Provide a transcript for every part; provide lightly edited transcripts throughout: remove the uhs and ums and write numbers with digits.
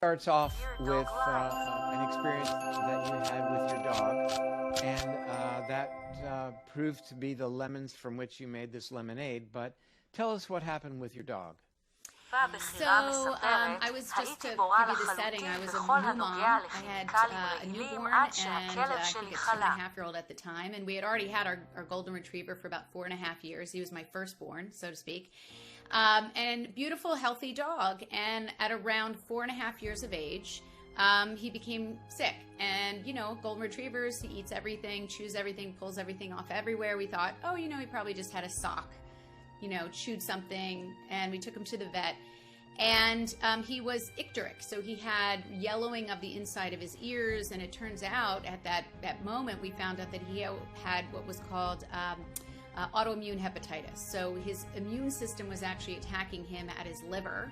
Starts off with an experience that you had with your dog, and that proved to be the lemons from which you made this lemonade. But tell us what happened with your dog. So I was just to give you the setting. I was a new mom. I had a newborn and I think a 2.5-year-old at the time, and we had already had our golden retriever for about 4.5 years. He was my firstborn, so to speak, and beautiful, healthy dog. And at around 4.5 years of age, he became sick. And golden retrievers, he eats everything, chews everything, pulls everything off everywhere. We thought, oh, he probably just had a sock, chewed something, and we took him to the vet. And he was icteric, so he had yellowing of the inside of his ears, and it turns out at that moment we found out that he had what was called autoimmune hepatitis. So his immune system was actually attacking him at his liver,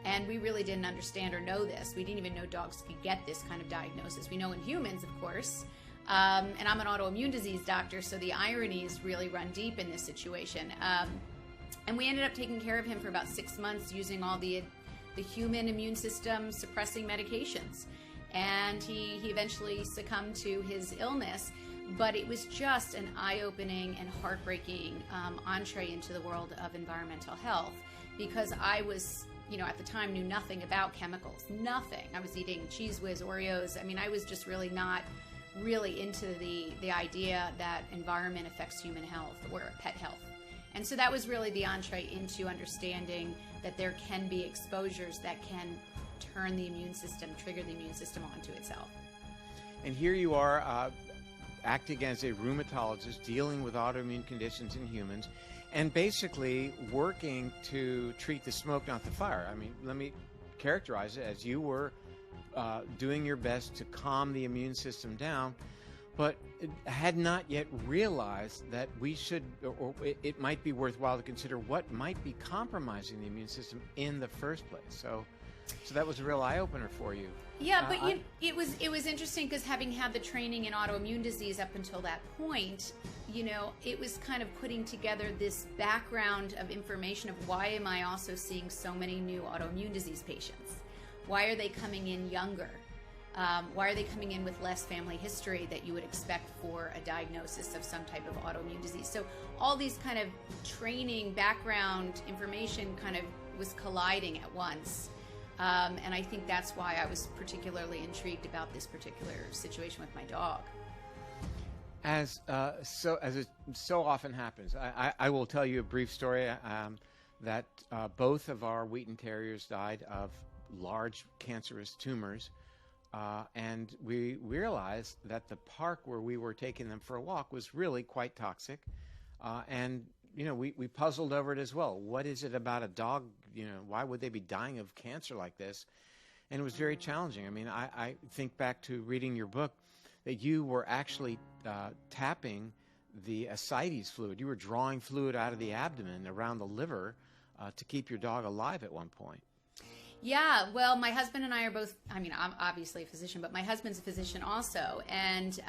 and we really didn't understand or know this. We didn't even know dogs could get this kind of diagnosis. We know in humans, of course, and I'm an autoimmune disease doctor, so the ironies really run deep in this situation. And we ended up taking care of him for about 6 months using all the human immune system suppressing medications. And he eventually succumbed to his illness. But it was just an eye-opening and heartbreaking entree into the world of environmental health, because I was, at the time knew nothing about chemicals, nothing. I was eating Cheese Whiz, Oreos. I mean, I was just really not really into the idea that environment affects human health or pet health. And so that was really the entree into understanding that there can be exposures that can turn the immune system, trigger the immune system onto itself. And here you are acting as a rheumatologist, dealing with autoimmune conditions in humans, and basically working to treat the smoke, not the fire. I mean, let me characterize it as you were doing your best to calm the immune system down, but had not yet realized that we should, or it might be worthwhile to consider what might be compromising the immune system in the first place. So that was a real eye-opener for you. Yeah, but it was interesting because having had the training in autoimmune disease up until that point, it was kind of putting together this background of information of why am I also seeing so many new autoimmune disease patients? Why are they coming in younger? Why are they coming in with less family history that you would expect for a diagnosis of some type of autoimmune disease? So all these kind of training background information kind of was colliding at once. And I think that's why I was particularly intrigued about this particular situation with my dog. As it so often happens, I will tell you a brief story that both of our Wheaten Terriers died of large cancerous tumors. And we realized that the park where we were taking them for a walk was really quite toxic. And we puzzled over it as well. What is it about a dog? Why would they be dying of cancer like this? And it was very challenging. I mean, I think back to reading your book that you were actually tapping the ascites fluid. You were drawing fluid out of the abdomen around the liver to keep your dog alive at one point. Yeah, well, my husband and I are both, I'm obviously a physician, but my husband's a physician also. And,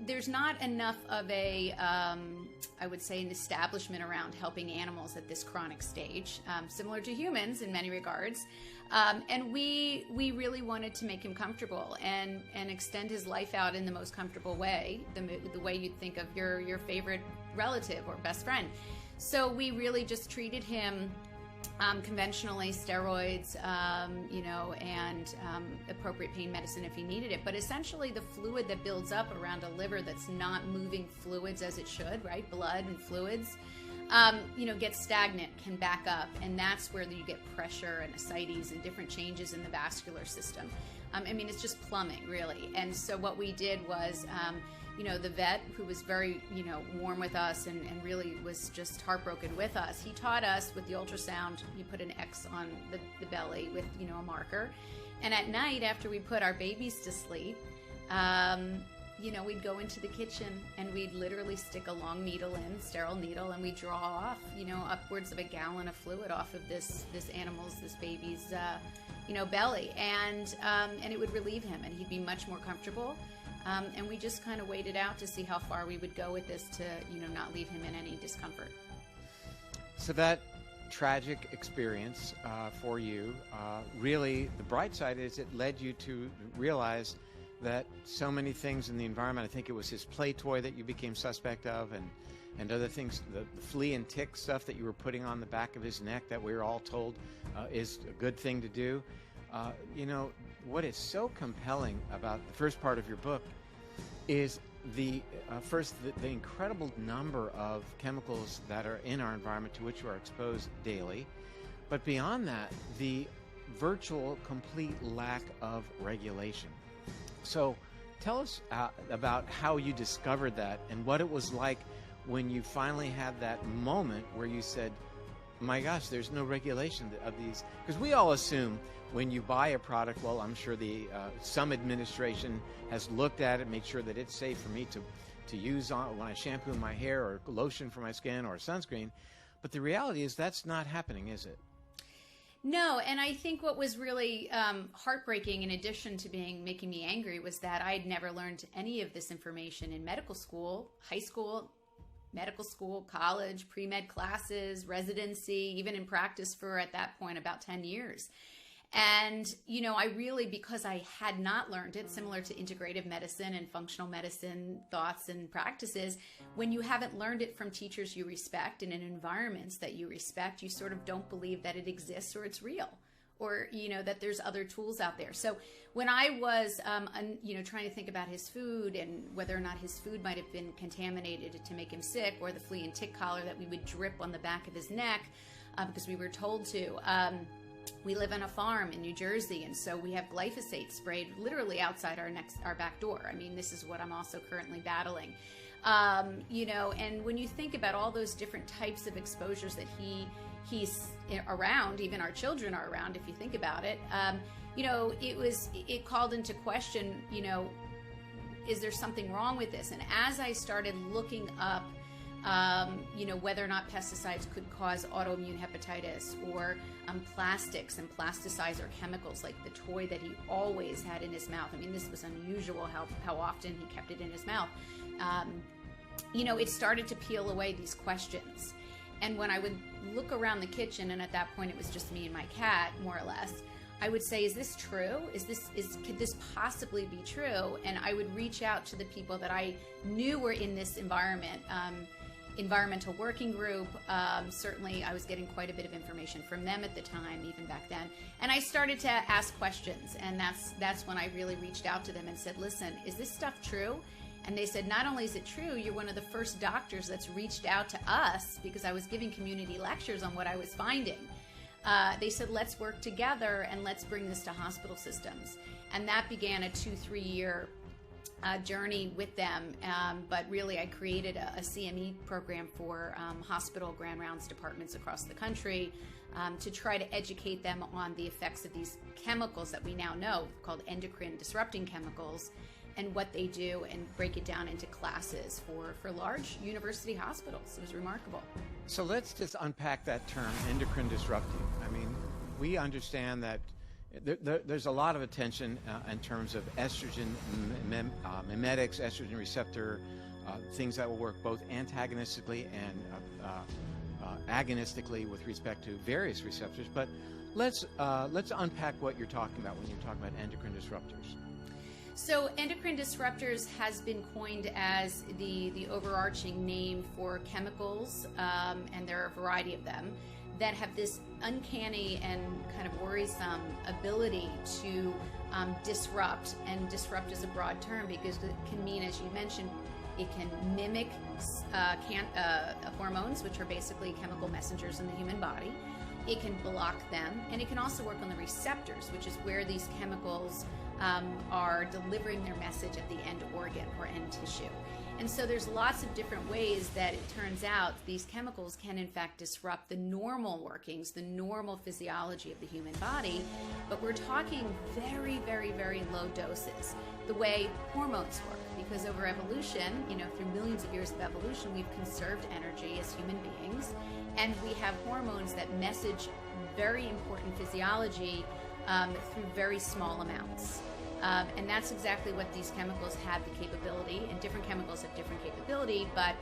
there's not enough of I would say, an establishment around helping animals at this chronic stage, similar to humans in many regards. And we really wanted to make him comfortable and extend his life out in the most comfortable way, the way you'd think of your favorite relative or best friend. So we really just treated him conventionally, steroids, and appropriate pain medicine if he needed it. But essentially the fluid that builds up around a liver that's not moving fluids as it should, right? Blood and fluids, gets stagnant, can back up. And that's where you get pressure and ascites and different changes in the vascular system. It's just plumbing, really. And so what we did was, the vet, who was very, warm with us and really was just heartbroken with us, he taught us with the ultrasound, you put an X on the belly with, a marker. And at night, after we put our babies to sleep, we'd go into the kitchen and we'd literally stick a long needle in, sterile needle, and we'd draw off, upwards of a gallon of fluid off of this baby's, belly. And it would relieve him and he'd be much more comfortable. And we just kind of waited out to see how far we would go with this to, not leave him in any discomfort. So that tragic experience for you. Really, the bright side is it led you to realize that so many things in the environment, I think it was his play toy that you became suspect of, and other things, the flea and tick stuff that you were putting on the back of his neck that we were all told is a good thing to do. You know, what is so compelling about the first part of your book is the incredible number of chemicals that are in our environment to which we are exposed daily. But beyond that, the virtual complete lack of regulation. So tell us about how you discovered that and what it was like when you finally had that moment where you said, my gosh, there's no regulation of these. Because we all assume when you buy a product, well, I'm sure some administration has looked at it, made sure that it's safe for me to use on when I shampoo my hair, or lotion for my skin, or sunscreen. But the reality is that's not happening, is it? No, and I think what was really heartbreaking, in addition to making me angry, was that I had never learned any of this information in medical school, high school, medical school, college, pre-med classes, residency, even in practice for, at that point, about 10 years. And, you know, I really, because I had not learned it, similar to integrative medicine and functional medicine thoughts and practices, when you haven't learned it from teachers you respect and in environments that you respect, you sort of don't believe that it exists or it's real, or, you know, that there's other tools out there. So when I was, trying to think about his food and whether or not his food might have been contaminated to make him sick, or the flea and tick collar that we would drip on the back of his neck because we were told to, we live on a farm in New Jersey, and so we have glyphosate sprayed literally outside our back door. I mean, this is what I'm also currently battling. And when you think about all those different types of exposures that he's around, even our children are around, if you think about it, it called into question, is there something wrong with this? And as I started looking up, whether or not pesticides could cause autoimmune hepatitis, or plastics and plasticizer chemicals, like the toy that he always had in his mouth. I mean, this was unusual how often he kept it in his mouth. It started to peel away these questions. And when I would look around the kitchen, and at that point it was just me and my cat, more or less, I would say, is this true? Could this possibly be true? And I would reach out to the people that I knew were in this environment, environmental working group. Certainly I was getting quite a bit of information from them at the time, even back then. And I started to ask questions, and that's when I really reached out to them and said, listen, is this stuff true? And they said, not only is it true, you're one of the first doctors that's reached out to us, because I was giving community lectures on what I was finding. They said, let's work together and let's bring this to hospital systems. And that began a 2-3 year journey with them. But really, I created a CME program for hospital grand rounds departments across the country to try to educate them on the effects of these chemicals that we now know, called endocrine disrupting chemicals, and what they do, and break it down into classes for large university hospitals. It was remarkable. So let's just unpack that term, endocrine disrupting. I mean, we understand that there's a lot of attention in terms of estrogen mimetics, estrogen receptor, things that will work both antagonistically and agonistically with respect to various receptors. But let's unpack what you're talking about when you're talking about endocrine disruptors. So endocrine disruptors has been coined as the overarching name for chemicals, and there are a variety of them, that have this uncanny and kind of worrisome ability to disrupt. And disrupt is a broad term because it can mean, as you mentioned, it can mimic hormones, which are basically chemical messengers in the human body. It can block them, and it can also work on the receptors, which is where these chemicals are delivering their message at the end organ or end tissue. And so there's lots of different ways that it turns out these chemicals can in fact disrupt the normal workings, the normal physiology of the human body. But we're talking very, very, very low doses, the way hormones work. Because over evolution, through millions of years of evolution, we've conserved energy as human beings, and we have hormones that message very important physiology through very small amounts. And that's exactly what these chemicals have the capability, and different chemicals have different capability, but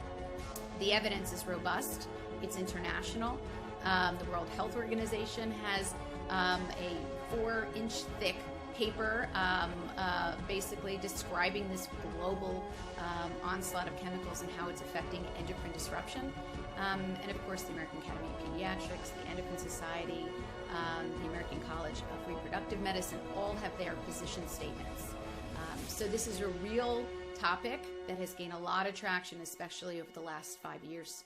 the evidence is robust, it's international, The World Health Organization has a 4-inch thick paper basically describing this global onslaught of chemicals and how it's affecting endocrine disruption. And of course, the American Academy of Pediatrics, the Endocrine Society, the American College of Reproductive Medicine all have their position statements. So this is a real topic that has gained a lot of traction, especially over the last 5 years,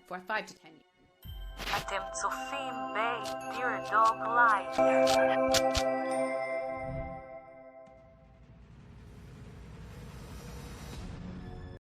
5 to 10 years. אתם צופים ב-Dear Dog Live.